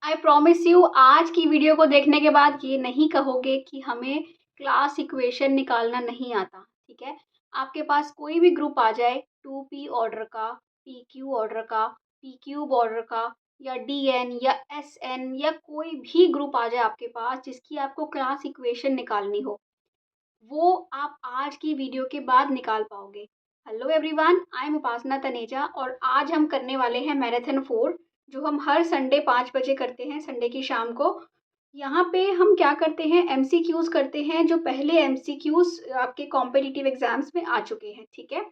I promise you आज की video को देखने के बाद ये नहीं कहोगे कि हमें क्लास इक्वेशन निकालना नहीं आता। ठीक है, आपके पास कोई भी ग्रुप आ जाए, 2p ऑर्डर का, pq ऑर्डर का, p क्यूब ऑर्डर का, या dn या sn या कोई भी ग्रुप आ जाए आपके पास जिसकी आपको क्लास इक्वेशन निकालनी हो, वो आप आज की वीडियो के बाद निकाल पाओगे। हेलो एवरीवन, आई एम उपासना तनेजा और आज हम करने वाले हैं मैराथन 4, जो हम हर संडे 5 बजे करते हैं, संडे की शाम को। यहाँ पे हम क्या करते हैं, एमसीक्यूज करते हैं, जो पहले एमसीक्यूज आपके कॉम्पिटिटिव एग्जाम्स में आ चुके हैं। ठीक है,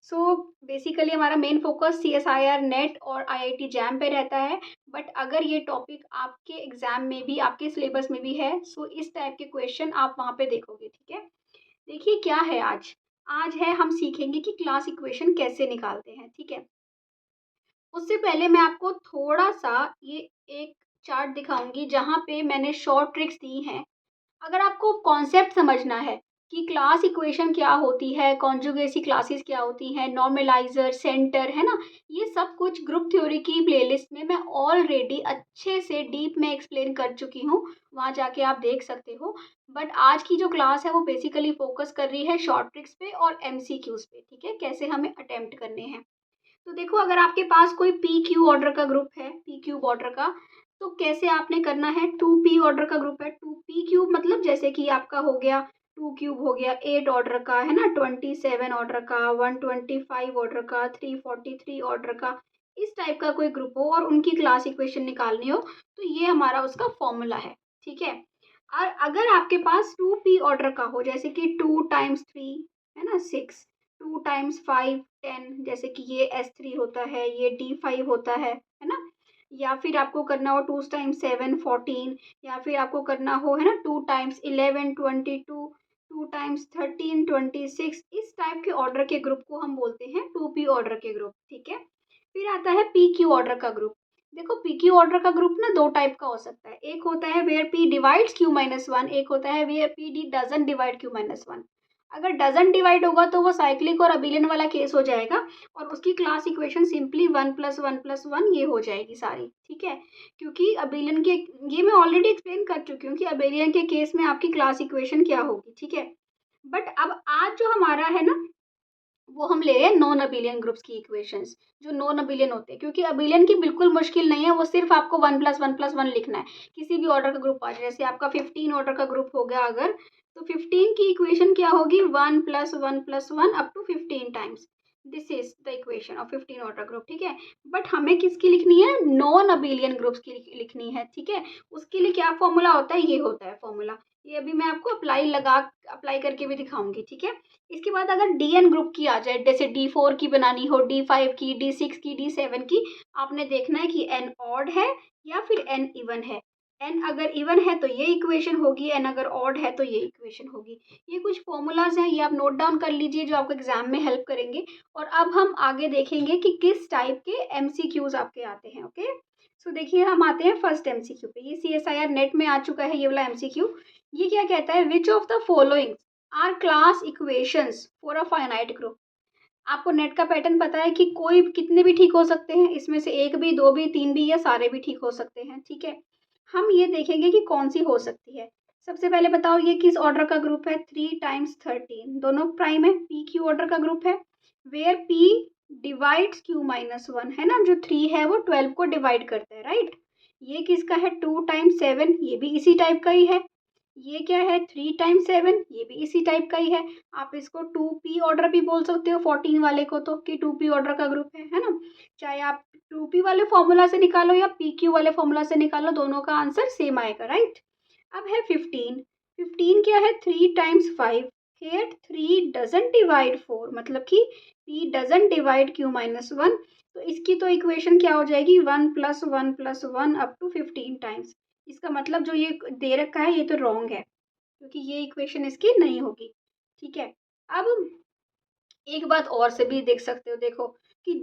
सो बेसिकली हमारा मेन फोकस सीएसआईआर नेट और आईआईटी जैम पे रहता है। बट अगर ये टॉपिक आपके एग्जाम में भी, आपके सिलेबस में भी है, सो इस टाइप के क्वेश्चन आप वहाँ पे देखोगे। ठीक है, देखिए क्या है आज। आज है, हम सीखेंगे कि क्लास इक्वेशन कैसे निकालते हैं। ठीक है, उससे पहले मैं आपको थोड़ा सा ये एक चार्ट दिखाऊंगी जहाँ पे मैंने शॉर्ट ट्रिक्स दी हैं। अगर आपको कॉन्सेप्ट समझना है कि क्लास इक्वेशन क्या होती है, कॉन्जुगेसी क्लासेस क्या होती हैं, नॉर्मलाइजर, सेंटर, है ना, ये सब कुछ ग्रुप थ्योरी की प्लेलिस्ट में मैं ऑलरेडी अच्छे से डीप में एक्सप्लेन कर चुकी हूँ, वहाँ जाके आप देख सकते हो। बट आज की जो क्लास है वो बेसिकली फोकस कर रही है शॉर्ट ट्रिक्स पे और एमसीक्यूज पे। ठीक है, कैसे हमें अटेम्प्ट करने हैं। तो देखो, अगर आपके पास कोई पी क्यू ऑर्डर का ग्रुप है, पी क्यूब ऑर्डर का, तो कैसे आपने करना है। 2p ऑर्डर का ग्रुप है, 2p क्यूब मतलब जैसे कि आपका हो गया 2 क्यूब हो गया 8 ऑर्डर का, है ना, 27 ऑर्डर का, 125 ऑर्डर का, 343 ऑर्डर का, इस टाइप का कोई ग्रुप हो और उनकी क्लास इक्वेशन निकालनी हो, तो ये हमारा उसका फॉर्मूला है। ठीक है, और अगर आपके पास 2p ऑर्डर का हो, जैसे कि 2 टाइम्स 3, है ना, 6, 2 टाइम्स 5, 10, जैसे कि ये S3 होता है, ये D5 होता है ना, या फिर आपको करना हो 2 टाइम्स 7, 14, या फिर आपको करना हो, है ना, 2 टाइम्स 11, 22, 2 टाइम्स 13, 26, इस टाइप के ऑर्डर के ग्रुप को हम बोलते हैं 2p ऑर्डर के ग्रुप। ठीक है, फिर आता है पी क्यू ऑर्डर का ग्रुप। देखो, पी क्यू ऑर्डर का ग्रुप ना दो टाइप का हो सकता है। एक होता है where P divides Q minus one, एक होता है where P D doesn't divide Q minus one. अगर डजन डिवाइड होगा तो वो साइक्लिक और अबिलियन वाला केस हो जाएगा, और उसकी क्लास इक्वेशन सिंपली 1+1+1 ये हो जाएगी सारी। ठीक है, क्योंकि अबिलियन के, ये मैं ऑलरेडी एक्सप्लेन कर चुकी हूँ कि अबिलियन के केस में आपकी क्लास इक्वेशन क्या होगी। ठीक है, बट अब आज जो हमारा है ना, वो हम ले रहे हैं नॉन अबिलियन ग्रुप्स की इक्वेशंस, जो नॉन अबिलियन होते हैं, क्योंकि अबिलियन की बिल्कुल मुश्किल नहीं है, वो सिर्फ आपको 1+1+1 लिखना है। किसी भी ऑर्डर का ग्रुप आ जाए, जैसे आपका 15 ऑर्डर का ग्रुप हो गया अगर, तो 15 की इक्वेशन क्या होगी, 1+1+1 up to 15 times. This is the equation of 15 order group. ठीक है, बट हमें किसकी लिखनी है, नॉन अबिलियन ग्रुप्स की लिखनी है। ठीक है, उसके लिए क्या फॉर्मूला होता है, ये होता है फॉर्मूला। ये अभी मैं आपको अप्लाई करके भी दिखाऊंगी। ठीक है, इसके बाद अगर डी एन ग्रुप की आ जाए, जैसे D4 की बनानी हो, D5 की, D6 की, D7 की, आपने देखना है कि n ऑड है या फिर n इवन है। n अगर इवन है तो ये इक्वेशन होगी, n अगर ऑड है तो ये इक्वेशन होगी। ये कुछ फॉर्मूलाज हैं, ये आप नोट डाउन कर लीजिए, जो आपको एग्जाम में हेल्प करेंगे। और अब हम आगे देखेंगे कि किस टाइप के एमसीक्यूज आपके आते हैं। ओके, सो देखिए, हम आते हैं फर्स्ट एमसीक्यू पे। ये सीएसआईआर नेट में आ चुका है, ये वाला एमसीक्यू। ये क्या कहता है, which of the following are class equations for a finite group. आपको नेट का पैटर्न पता है कि कोई कितने भी ठीक हो सकते हैं, इसमें से एक भी, दो भी, तीन भी, या सारे भी ठीक हो सकते हैं। ठीक है, हम ये देखेंगे कि कौन सी हो सकती है। सबसे पहले बताओ, ये किस ऑर्डर का ग्रुप है, 3 टाइम्स 13, दोनों प्राइम है, पी क्यू ऑर्डर का ग्रुप है, where P divides Q minus one, है ना, जो 3 है वो 12 को डिवाइड करता है, राइट। ये किसका है, 2 टाइम्स 7, ये भी इसी टाइप का ही है। ये क्या है, 3 टाइम्स 7, ये भी इसी टाइप का ही है। आप इसको 2p ऑर्डर भी बोल सकते हो 14 वाले को, तो कि 2p ऑर्डर का ग्रुप है ना। चाहे आप 2p वाले फॉर्मूला से निकालो या pq वाले फॉर्मूला से निकालो, दोनों का आंसर सेम आएगा, राइट। अब है 15। 15 क्या है, 3 टाइम्स 5, हेयर 3 डजंट डिवाइड 4, मतलब कि p doesn't divide q minus one. तो इसकी तो इक्वेशन क्या हो जाएगी, 1+1+1 अप टू 15 टाइम्स। इसका मतलब जो ये दे रखा है ये तो रॉन्ग है, क्योंकि ये इक्वेशन इसकी नहीं होगी। ठीक है, अब एक बात और से भी देख सकते हो, देखो कि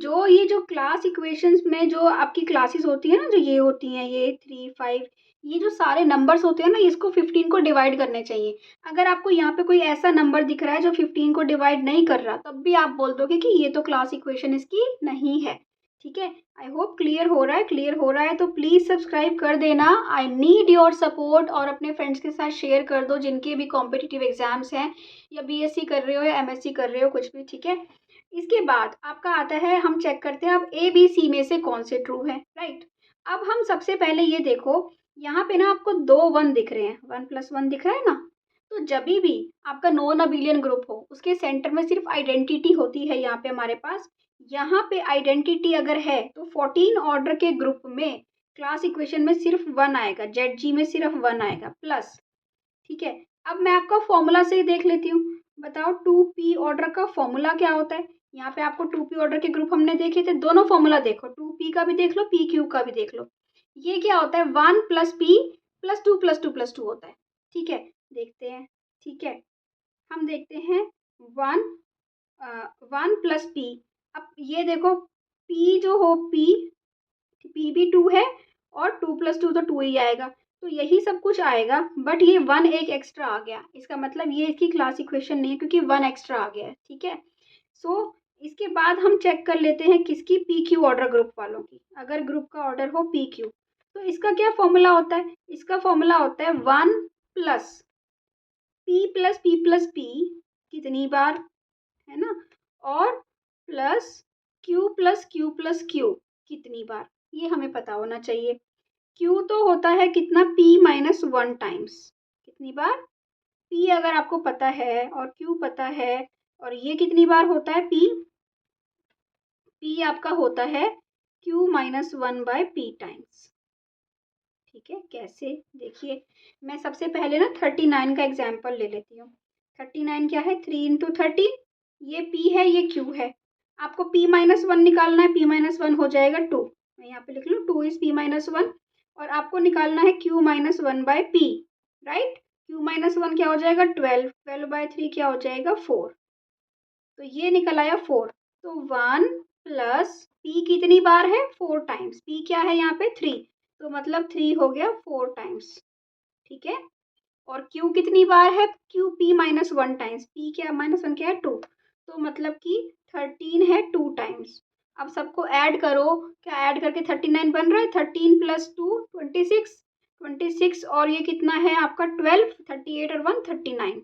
जो क्लास इक्वेशंस में जो आपकी क्लासेस होती है ना, जो ये होती हैं, ये 3, 5, ये जो सारे नंबर्स होते हैं ना, इसको 15 को डिवाइड करने चाहिए। अगर आपको यहाँ पे कोई ऐसा नंबर दिख रहा है जो 15 को डिवाइड नहीं कर रहा, तब भी आप बोल दोगे कि ये तो क्लास इक्वेशन इसकी नहीं है। ठीक है। आई होप क्लियर हो रहा है। क्लियर हो रहा है तो प्लीज़ सब्सक्राइब कर देना। आई नीड योर सपोर्ट और अपने फ्रेंड्स के साथ शेयर कर दो जिनके भी कॉम्पिटिटिव एग्जाम्स हैं, या बीएससी कर रहे हो या एमएससी कर रहे हो, कुछ भी, ठीक है। इसके बाद आपका आता है, हम चेक करते हैं अब ए बी सी में से कौन से ट्रू है, राइट। अब हम सबसे पहले ये देखो, यहाँ पे ना आपको 2 1 दिख रहे हैं, 1 + 1 दिख रहा है ना। तो जब भी आपका नॉन अबिलियन ग्रुप हो उसके सेंटर में सिर्फ आइडेंटिटी होती है। यहाँ पे हमारे पास, यहाँ पे आइडेंटिटी अगर है तो 14 ऑर्डर के ग्रुप में क्लास इक्वेशन में सिर्फ 1 आएगा, जेड जी में सिर्फ 1 आएगा प्लस, ठीक है। अब मैं आपका फॉर्मूला से ही देख लेती हूँ। बताओ 2p ऑर्डर का फॉर्मूला क्या होता है। यहाँ पे आपको 2p ऑर्डर के ग्रुप हमने देखे थे, दोनों फॉर्मूला देखो, 2p का भी देख लो, p क्यू का भी देख लो। ये क्या होता है, 1 + p + 2 + 2 + 2 होता है, ठीक है। देखते हैं, ठीक है, हम देखते हैं 1 1 + p। अब ये देखो p जो हो, p भी 2 है और 2 + 2 तो 2 ही आएगा, तो यही सब कुछ आएगा। बट ये 1 एक एक्स्ट्रा आ गया, इसका मतलब ये इसकी क्लास इक्वेशन नहीं है क्योंकि 1 एक्स्ट्रा आ गया है, ठीक है। सो इसके बाद हम चेक कर लेते हैं किसकी, पी क्यू ऑर्डर ग्रुप वालों की। अगर ग्रुप का ऑर्डर हो पी क्यू तो इसका क्या फॉर्मूला होता है, इसका फॉर्मूला होता है 1 + p कितनी बार, है ना, और प्लस q कितनी बार, ये हमें पता होना चाहिए। q तो होता है कितना, p - 1 टाइम्स, कितनी बार, p अगर आपको पता है और q पता है, और ये कितनी बार होता है p आपका होता है q - 1/p टाइम्स, ठीक है। कैसे, देखिए, मैं सबसे पहले ना 39 का एग्जाम्पल ले लेती हूँ। 39 क्या है, 3 × 13, ये p है ये q है। आपको p - 1 निकालना है, p - 1 हो जाएगा 2, मैं यहाँ पे लिख लूँ 2 is p - 1, और आपको निकालना है q - 1/p, राइट। q - 1 क्या हो जाएगा, 12, 12/3 क्या हो जाएगा, 4, तो ये निकल आया 4। तो 1 + p कितनी बार है, 4 टाइम्स, p क्या है यहाँ पे 3, तो मतलब 3 हो गया 4 टाइम्स, ठीक है। और q कितनी बार है, q p - 1 टाइम्स, p क्या -1 क्या है 2, तो मतलब कि 13 है 2 टाइम्स। अब सबको ऐड करो, क्या ऐड करके 39 बन रहा है, 13 + 2 26, 26 और ये कितना है आपका 12, 38 और 1 39,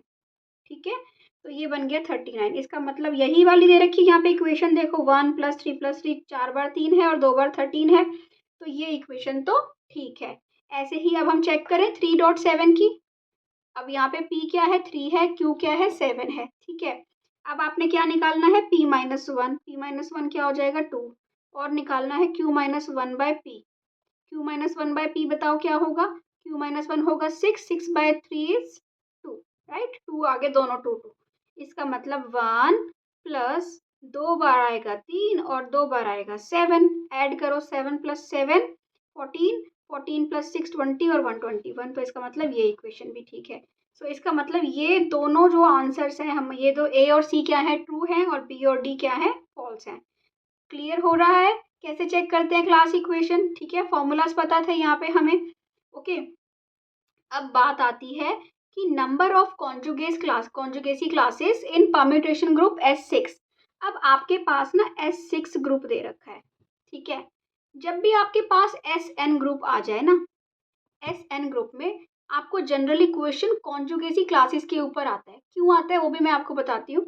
ठीक है। तो ये बन गया 39। इसका मतलब यही वाली दे रखी है यहाँ पे इक्वेशन, देखो 1 + 3 + 3 4 बार 3 है और 2 बार 13 है, तो ये इक्वेशन तो ठीक है। ऐसे ही अब हम चेक करें 3.7 की। अब यहाँ पे p क्या है, 3 है, q क्या है, 7 है, ठीक है। अब आपने क्या निकालना है, p - 1, p - 1 क्या हो जाएगा 2, और निकालना है q - 1/p, q - 1/p बताओ क्या होगा, q - 1 होगा 6, 6/3 इज 2, राइट, 2 आगे दोनों 2 2, इसका मतलब 1 + 2 बार आएगा 3 और 2 बार आएगा 7, ऐड करो 7 + 7 14, 14 + 6 20 और 121, तो इसका मतलब ये इक्वेशन भी ठीक है। सो इसका मतलब ये दोनों जो आंसर्स हैं, हम ये दो ए और सी क्या है, ट्रू है, और बी और डी क्या है, फॉल्स है। क्लियर हो रहा है कैसे चेक करते हैं क्लास इक्वेशन, ठीक है। फॉर्मूलाज पता थे यहाँ पे हमें, ओके। अब बात आती है कि number of conjugacy classes in permutation group S6। अब आपके पास ना S6 ग्रुप दे रखा है, ठीक है। जब भी आपके पास SN ग्रुप आ जाए ना, SN ग्रुप में आपको जनरली क्वेश्चन कॉन्जुगेसी क्लासेस के ऊपर आता है। क्यों आता है वो भी मैं आपको बताती हूँ।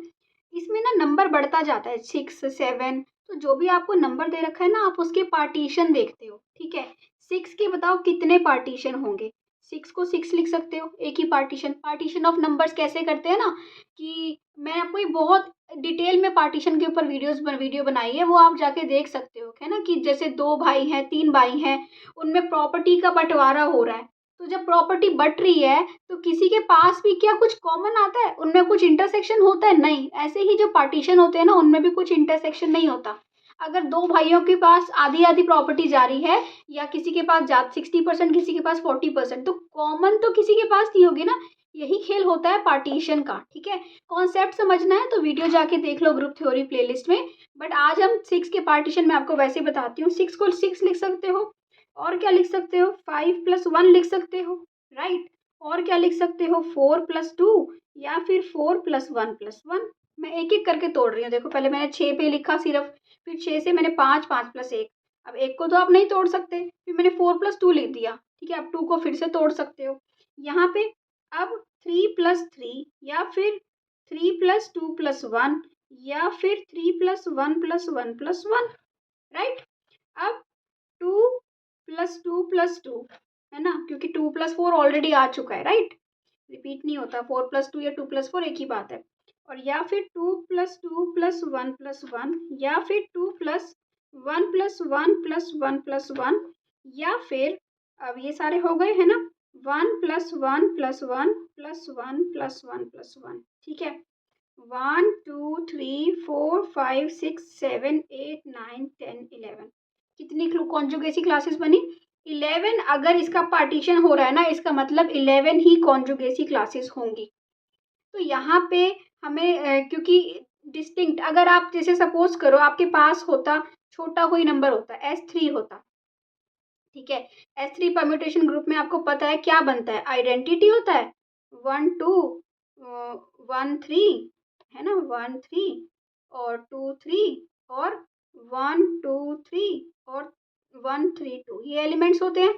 इसमें ना नंबर बढ़ता जाता है, 6 7, तो जो भी आपको नंबर दे रखा है ना, आप उसके पार्टीशन देखते हो, ठीक है। 6 के बताओ कितने पार्टीशन होंगे, 6 को 6 लिख सकते हो, एक ही पार्टीशन ऑफ नंबर्स कैसे करते हैं ना, कि मैं आपको ये बहुत डिटेल में पार्टीशन के ऊपर वीडियो बनाई है, वो आप जाके देख सकते हो, है ना। कि जैसे 2 भाई हैं 3 भाई हैं, उनमें प्रॉपर्टी का बंटवारा हो रहा है, तो जब प्रॉपर्टी बट रही है तो किसी के पास भी क्या कुछ कॉमन आता है, उनमें कुछ इंटरसेक्शन होता है, नहीं। ऐसे ही जो पार्टीशन होते हैं ना, उनमें भी कुछ इंटरसेक्शन नहीं होता। अगर 2 भाइयों के पास आधी आधी प्रॉपर्टी जा रही है, या किसी के पास 60%, किसी के पास 40%, तो कॉमन तो किसी के पास नहीं होगी ना। यही खेल होता है पार्टीशन का, ठीक है। कॉन्सेप्ट समझना है तो वीडियो जाके देख लो ग्रुप थ्योरी प्लेलिस्ट में। बट आज हम 6 के पार्टीशन में आपको वैसे बताती हूँ। 6 को 6 लिख सकते हो, और क्या लिख सकते हो, 5 + 1 लिख सकते हो, राइट। और क्या लिख सकते हो, 4 + 2, या फिर 4 + 1 + 1, मैं एक एक करके तोड़ रही हूँ। देखो पहले मैंने 6 पे लिखा सिर्फ, फिर 6 से मैंने 5, 5 प्लस 1। अब 1 को तो आप नहीं तोड़ सकते, फिर मैंने 4 प्लस 2 लिख दिया, ठीक है। अब 2 को फिर से तोड़ सकते हो यहाँ पे। अब 3 प्लस 3 या फिर 3 प्लस 2 प्लस 1 या फिर 3 प्लस 1 प्लस 1 प्लस 1, राइट। अब 2 प्लस 2 प्लस 2, है ना, क्योंकि 2 प्लस 4 ऑलरेडी आ चुका है, राइट। रिपीट नहीं होता, 4 प्लस 2 या 2 प्लस 4 एक ही बात है। और या फिर 2 प्लस 2 प्लस 1 प्लस 1 या फिर 2 प्लस 1 प्लस 1 प्लस 1 प्लस 1 या फिर, अब ये सारे हो गए है ना, 1 plus 1 plus 1 plus 1 plus 1 plus 1, ठीक है। 1 2 3 4 5 6 7 8 9 10 11, कितनी कॉन्जुगेसी क्लासेस बनी? 11। अगर इसका पार्टीशन हो रहा है ना, इसका मतलब 11 ही कॉन्जुगेसी क्लासेस होंगी। तो यहाँ पे हमें क्योंकि डिस्टिंक्ट, अगर आप जैसे सपोज करो आपके पास होता छोटा कोई नंबर होता, S3 होता, ठीक है। S3 परम्यूटेशन ग्रुप में आपको पता है क्या बनता है, आइडेंटिटी होता है 1 2 1 3, है ना, 1 3 और 2 3 और 1 2 3 और 1 3 2, ये एलिमेंट्स होते हैं।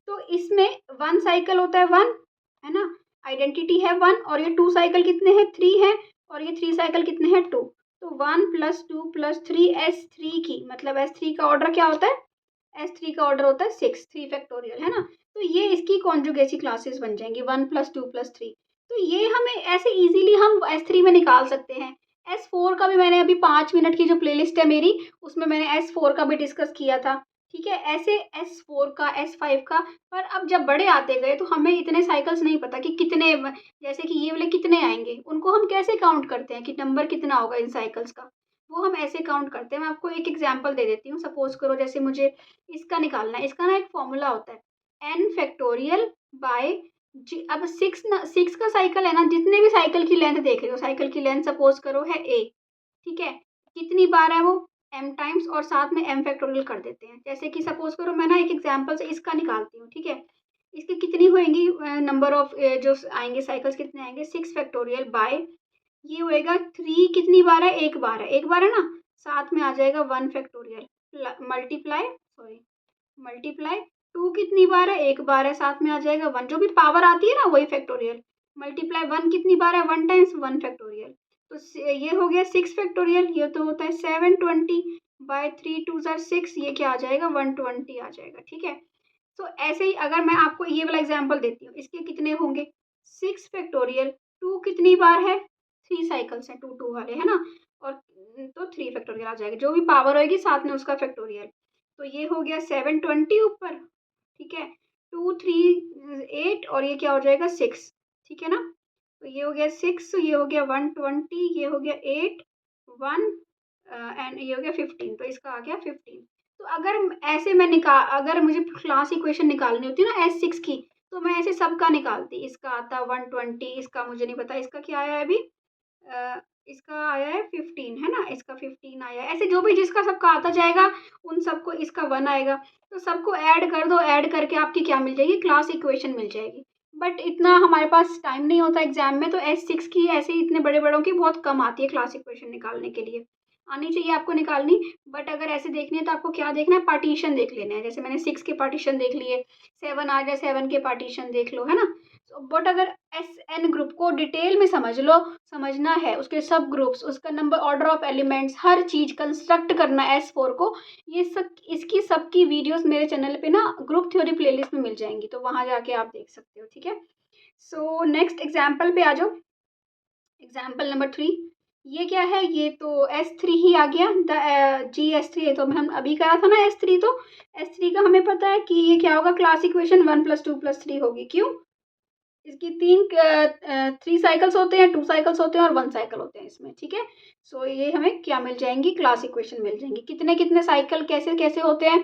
तो इसमें 1 साइकिल होता है 1, है ना, आइडेंटिटी है 1, और ये 2 साइकिल कितने हैं, 3 है, और ये 3 साइकिल कितने हैं, 2। तो 1 प्लस 2 प्लस 3 S3 की, मतलब S3 का ऑर्डर क्या होता है, S3 का ऑर्डर होता है 6, 3 फैक्टोरियल, है ना। तो ये इसकी कॉन्जुगेसी क्लासेस बन जाएंगी 1 प्लस 2 प्लस 3। तो ये हमें ऐसे इजीली हम S3 में निकाल सकते हैं। S4 का भी मैंने अभी 5 मिनट की जो प्लेलिस्ट है मेरी, उसमें मैंने S4 का भी डिस्कस किया था, ठीक है। ऐसे S4 का, S5 का। पर अब जब बड़े आते गए तो हमें इतने साइकिल्स नहीं पता कि कितने, जैसे कि ये वाले कितने आएंगे, उनको हम कैसे काउंट करते हैं कि नंबर कितना होगा इन साइकिल्स का, वो हम ऐसे काउंट करते हैं। मैं आपको एक एग्जांपल दे देती हूँ। सपोज करो जैसे मुझे इसका निकालना है, इसका ना एक फॉर्मूला होता है n फैक्टोरियल बाय जी। अब 6 का साइकिल है ना, जितने भी साइकिल की लेंथ देख रहे हो, साइकिल की लेंथ सपोज करो है a, ठीक है। कितनी बार है वो, m टाइम्स, और साथ में m फैक्टोरियल कर देते हैं। जैसे कि सपोज करो मैं ना एक एग्जांपल से इसका निकालती हूँ, ठीक है। इसकी कितनी होएंगी नंबर ऑफ जो आएंगे साइकिल्स, कितने आएंगे, 6 फैक्टोरियल बाय, ये होएगा 3, कितनी बार है, एक बार है, एक बार है ना, साथ में आ जाएगा 1 फैक्टोरियल मल्टीप्लाई, सॉरी, मल्टीप्लाई 2, कितनी बार है, एक बार है, साथ में आ जाएगा 1, जो भी पावर आती है ना वही फैक्टोरियल, मल्टीप्लाई 1, कितनी बार है, 1 टाइम्स 1 फैक्टोरियल। तो ये हो गया 6 फैक्टोरियल, ये तो होता है 720 बाय 3 2 जार 6, ये क्या आ जाएगा, 120 आ जाएगा, ठीक है। तो ऐसे ही अगर मैं आपको ये वाला एग्जांपल देती हूँ, इसके कितने होंगे, 6 फैक्टोरियल, 2 कितनी बार है, 3 साइकिल्स हैं, 2 2 वाले, है ना, और तो 3 फैक्टोरियल आ जाएगा, जो भी पावर होगी साथ में उसका फैक्टोरियल। तो ये हो गया 720 ऊपर, ठीक है, 2 3 8, और ये क्या हो जाएगा 6, ठीक है ना। तो ये हो गया 6, ये हो गया 120, ये हो गया 8 1 एंड ये हो गया 15, तो इसका आ गया 15। तो अगर ऐसे मैं अगर मुझे क्लास इक्वेशन निकालनी होती है ना S6 की, तो मैं ऐसे सबका निकालती, इसका आता 120, इसका मुझे नहीं पता इसका क्या आया है अभी, इसका आया है 15, है ना, इसका 15 आया है। ऐसे जो भी जिसका सबका आता जाएगा उन सबको इसका 1 आएगा, तो सबको ऐड कर दो, ऐड करके आपकी क्या मिल जाएगी, क्लास इक्वेशन मिल जाएगी। बट इतना हमारे पास टाइम नहीं होता एग्जाम में, तो S6 की ऐसे इतने बड़े बड़ों की बहुत कम आती है क्लास इक्वेशन निकालने के लिए, आनी चाहिए आपको निकालनी। बट अगर ऐसे देखनी है तो आपको क्या देखना है, पार्टीशन देख लेना है। जैसे मैंने 6 के पार्टीशन देख लिए, 7 आ गया, 7 के पार्टीशन देख लो, है ना। बट अगर SN ग्रुप को डिटेल में समझ लो, समझना है उसके सब ग्रुप्स, उसका number, order of elements, her cheese construct करना है S4 को, ये सब इसकी सबकी वीडियोस मेरे चैनल पे ना ग्रुप थ्योरी प्लेलिस्ट में मिल जाएंगी, तो वहाँ जाके आप देख सकते हो, ठीक है। सो नेक्स्ट एग्जाम्पल पे आ जाओ। एग्जाम्पल नंबर 3, ये क्या है, ये तो S3 ही आ गया, द GS3 है, तो हम अभी करा था ना S3, तो S3 का हमें पता है कि ये क्या होगा, क्लास इक्वेशन 1 + 2 + 3 होगी। क्यों, इसकी 3 साइकिल्स होते हैं, 2 साइकिल्स होते हैं और 1 साइकिल होते हैं इसमें, ठीक है। सो ये हमें क्या मिल जाएंगी, क्लास इक्वेशन मिल जाएंगी। कितने कितने साइकिल कैसे कैसे होते हैं,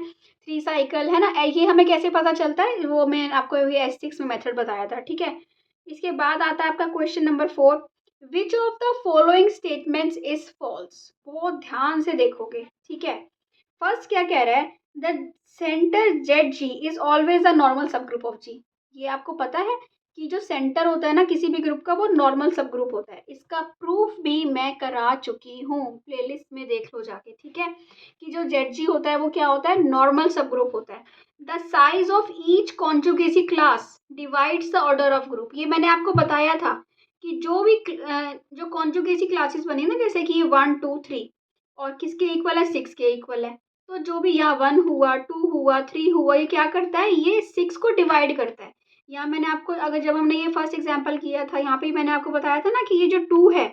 3 साइकिल, है ना। ये हमें कैसे पता चलता है, वो मैं आपको ये S6 में मेथड बताया था, ठीक है। इसके बाद आता है आपका question number 4, which of the following statements is false. बहुत ध्यान से देखोगे, ठीक है। फर्स्ट क्या कह रहा है, the centre ZG is always a normal सब ग्रुप ऑफ G। ये आपको पता है कि जो सेंटर होता है ना किसी भी ग्रुप का वो नॉर्मल सब ग्रुप होता है। इसका प्रूफ भी मैं करा चुकी हूँ, प्लेलिस्ट में देख लो जाके, ठीक है। कि जो ZG होता है वो क्या होता है, नॉर्मल सब ग्रुप होता है। The size of each conjugacy class divides the order of group. ये मैंने आपको बताया था कि जो भी जो कॉन्जुगेसी क्लासेस बनी ना, जैसे कि 1 2 3 और किसके इक्वल है, 6 के इक्वल है। तो जो भी यहाँ 1 हुआ, 2 हुआ, 3 हुआ, ये क्या करता है, ये 6 को डिवाइड करता है। यहाँ मैंने आपको, अगर जब हमने ये फर्स्ट एग्जांपल किया था, यहाँ पे मैंने आपको बताया था ना कि ये जो 2 है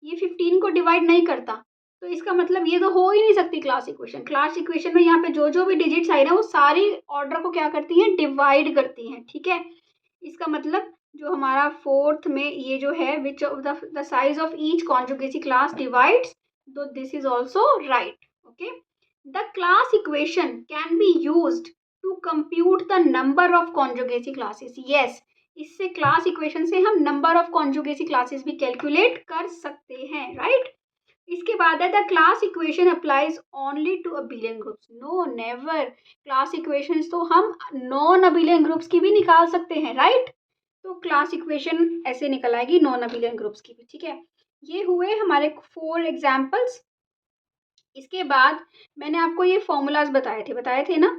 ये 15 को डिवाइड नहीं करता। तो इसका मतलब ये तो हो ही नहीं सकती क्लास इक्वेशन। क्लास इक्वेशन में यहाँ पे जो जो भी डिजिट्स आई ना वो सारी ऑर्डर को क्या करती हैं, डिवाइड करती हैं, ठीक है। इसका मतलब जो हमारा फोर्थ में ये जो है, which of the size of each conjugacy class divides, तो this is also right. Okay, the class equation can be used to compute the number of conjugacy classes. Yes, इससे क्लास इक्वेशन से हम number of conjugacy classes भी calculate कर सकते हैं, right. इसके बाद है the class equation applies only to abelian groups. No, never. Class equations तो हम नॉन अबिलियन ग्रुप्स की भी निकाल सकते हैं, राइट। तो क्लास इक्वेशन ऐसे निकल आएगी नॉन अबिलियन ग्रुप्स की भी, ठीक है। ये हुए हमारे 4 एग्जाम्पल्स। इसके बाद मैंने आपको ये फॉर्मूलाज बताए थे ना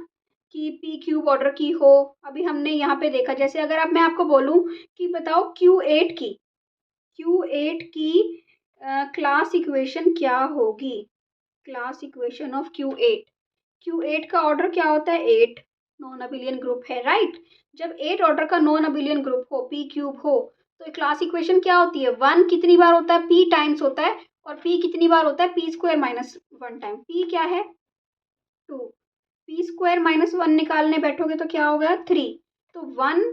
कि पी क्यूब ऑर्डर की हो। अभी हमने यहाँ पे देखा, जैसे अगर मैं आपको बोलूँ कि बताओ Q8 की क्लास इक्वेशन क्या होगी। क्लास इक्वेशन ऑफ Q8 का ऑर्डर क्या होता है, 8। नॉन अबिलियन ग्रुप है, राइट। जब 8 ऑर्डर का नॉन अबिलियन ग्रुप हो, पी क्यूब हो, तो क्लास इक्वेशन क्या होती है, 1 कितनी बार होता है, p टाइम्स होता है, और p कितनी बार होता है, p square minus 1 time. p क्या है, 2। p स्क्वायर माइनस 1 निकालने बैठोगे तो क्या होगा, 3। तो 1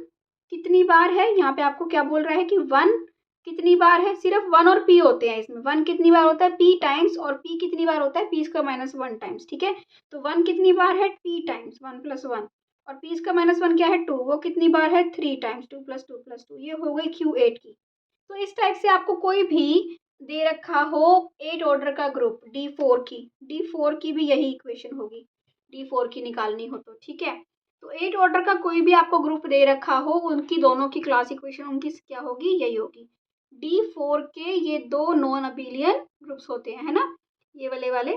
कितनी बार है, यहाँ पे आपको क्या बोल रहा है कि 1 कितनी बार है, सिर्फ 1 और p होते हैं इसमें। 1 कितनी बार होता है, p टाइम्स, और p कितनी बार होता है, p स्क्वायर माइनस 1 टाइम्स, ठीक है। तो 1 कितनी बार है, p टाइम्स 1 प्लस 1, और p स्क्वायर माइनस 1 क्या है, 2, वो कितनी बार है, 3 टाइम्स 2 प्लस 2 प्लस 2। ये हो गई Q8 की। तो इस टाइप से आपको कोई भी दे रखा हो 8 ऑर्डर का ग्रुप, D4 की भी यही इक्वेशन होगी, D4 की निकालनी हो तो, ठीक है। तो 8 ऑर्डर का कोई भी आपको ग्रुप दे रखा हो, उनकी दोनों की क्लास इक्वेशन उनकी क्या होगी, यही होगी। D4 के ये 2 नॉन अबिलियन ग्रुप्स होते हैं, है ना, ये वाले।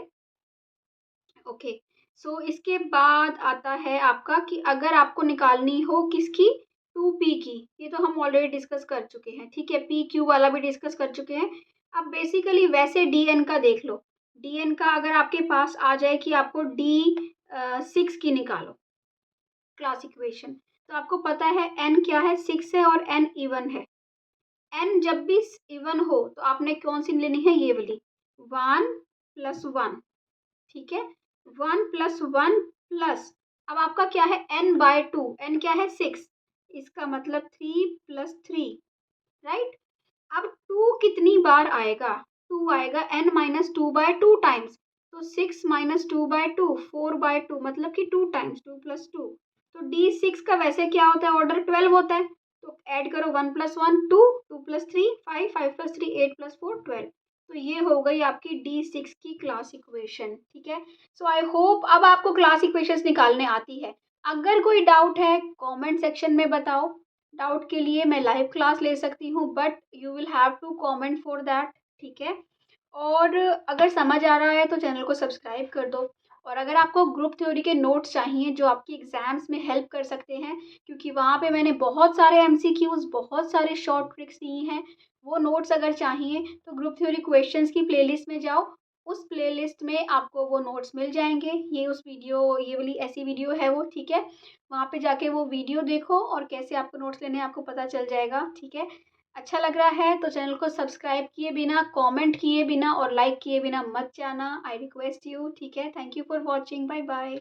ओके, सो इसके बाद आता है आपका कि अगर आपको निकालनी हो किसकी, 2p की, ये तो हम ऑलरेडी डिस्कस कर चुके हैं, ठीक है। p क्यू वाला भी डिस्कस कर चुके हैं। अब बेसिकली वैसे dn का देख लो। dn का अगर आपके पास आ जाए कि आपको D6 की निकालो क्लास इक्वेशन, तो आपको पता है n क्या है, 6 है, और n इवन है। n जब भी इवन हो तो आपने कौन सी लेनी है, ये वाली, 1 प्लस 1, ठीक है। 1 प्लस 1 प्लस, अब आपका क्या है, n/2, n क्या है, 6, इसका मतलब 3 प्लस 3, राइट। अब 2 कितनी बार आएगा, 2 आएगा n-2/2 टाइम्स। तो 6 - 2/2 4/2, मतलब कि 2 टाइम्स 2 प्लस 2। तो D6 का वैसे क्या होता है, ऑर्डर 12 होता है। तो ऐड करो, 1 प्लस 1 2, 2 प्लस 3 5, 5 प्लस 3 8 प्लस 4 12। तो ये हो गई आपकी D6 की क्लास इक्वेशन, ठीक है। सो आई होप अब आपको क्लास इक्वेशंस निकालने आती है। अगर कोई डाउट है कमेंट सेक्शन में बताओ। डाउट के लिए मैं लाइव क्लास ले सकती हूँ, but you will have to comment for that, ठीक है। और अगर समझ आ रहा है तो चैनल को सब्सक्राइब कर दो। और अगर आपको ग्रुप थ्योरी के नोट्स चाहिए जो आपकी एग्जाम्स में हेल्प कर सकते हैं, क्योंकि वहाँ पे मैंने बहुत सारे MCQs, बहुत सारे शॉर्ट ट्रिक्स दिए हैं, वो नोट्स अगर चाहिए तो ग्रुप थ्योरी क्वेश्चंस की प्लेलिस्ट में जाओ। उस प्लेलिस्ट में आपको वो नोट्स मिल जाएंगे। ये ये वाली ऐसी वीडियो है वो, ठीक है। वहाँ पे जाके वो वीडियो देखो और कैसे आपको नोट्स लेने हैं आपको पता चल जाएगा, ठीक है। अच्छा लग रहा है तो चैनल को सब्सक्राइब किए बिना, कमेंट किए बिना और लाइक किए बिना मत जाना। आई रिक्वेस्ट यू, ठीक है। Thank you for watching, bye bye.